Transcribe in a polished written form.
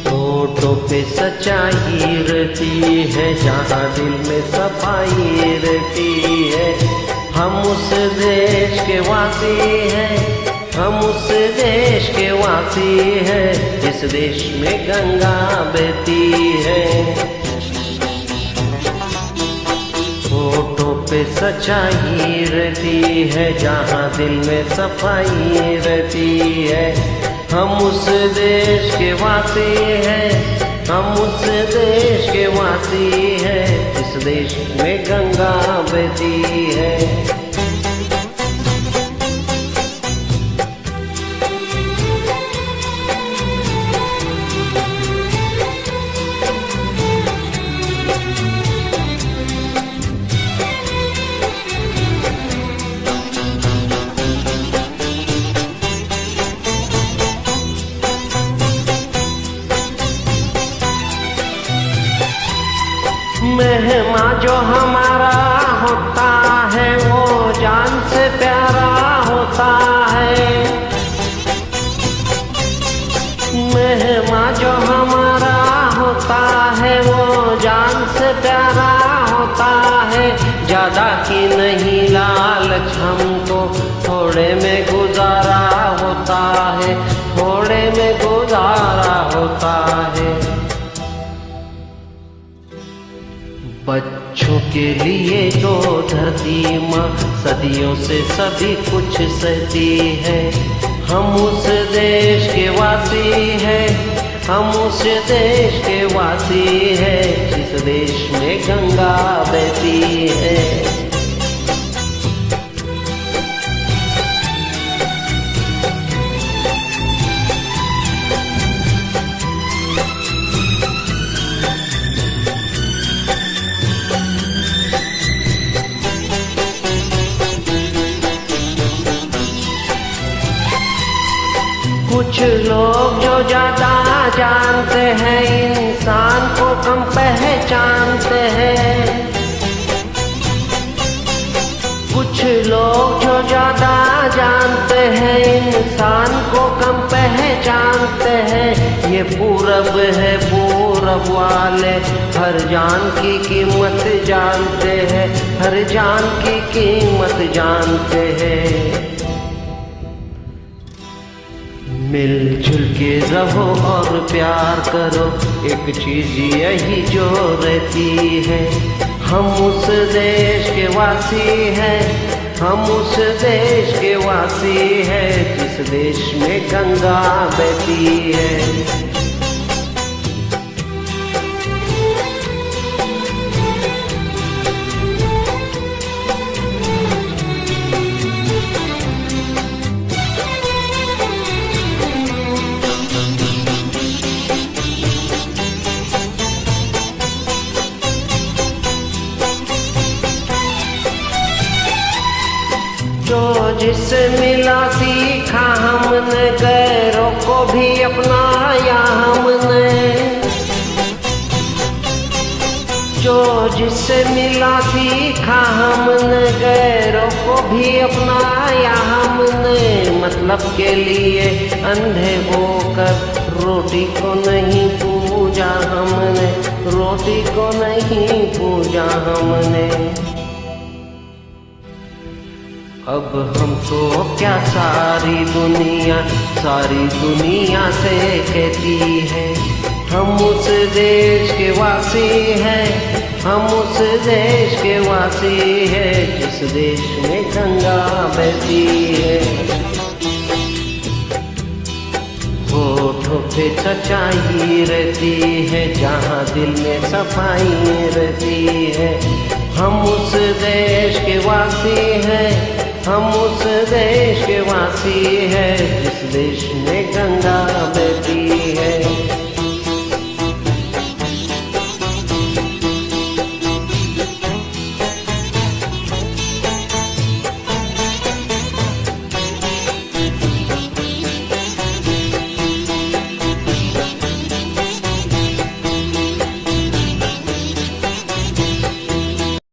होठों पे सच्चाई रहती है, जहाँ दिल में सफाई रहती है। हम उस देश के वासी हैं, हम उस देश के वासी हैं, जिस देश में गंगा बहती है। होठों पे सच्चाई रहती है, जहाँ दिल में सफाई रहती है। हम उस देश के वासी हैं, हम उस देश के वासी हैं, इस देश में गंगा बहती है। मेहमा जो हमारा होता है, वो जान से प्यारा होता है। मेहमा जो हमारा होता है, वो जान से प्यारा होता है। ज्यादा की नहीं लालच हमको, थोड़े में गुजारा होता है, थोड़े में गुजारा होता है। बच्चों के लिए तो धरती माँ सदियों से सभी कुछ सहती है। हम उस देश के वासी हैं, हम उस देश के वासी हैं, जिस देश में गंगा बहती है। कुछ लोग जो ज्यादा जानते हैं, इंसान को कम पहचानते हैं। कुछ लोग जो ज्यादा जानते हैं, इंसान को कम पहचानते हैं। ये पूरब है, पूरब वाले हर जान की कीमत जानते हैं, हर जान की कीमत जानते हैं। मिलजुल के रहो और प्यार करो, एक चीज यही जो रहती है। हम उस देश के वासी हैं, हम उस देश के वासी हैं, जिस देश में गंगा बहती है। जो जिससे मिला सीखा हमने, गैरों को भी अपनाया हमने। जो जिससे मिला सीखा हमने, गैरों को भी अपनाया हमने। मतलब के लिए अंधे होकर रोटी को नहीं पूजा हमने, रोटी को नहीं पूजा हमने। अब हमको क्या सारी दुनिया से कहती है। हम उस देश के वासी हैं, हम उस देश के वासी हैं, जिस देश में गंगा बहती है। होठों पे सच्चाई रहती है, जहाँ दिल में सफाई रहती है। हम उस देश के वासी हैं, हम उस देश के वासी हैं, जिस देश में गंगा बहती है।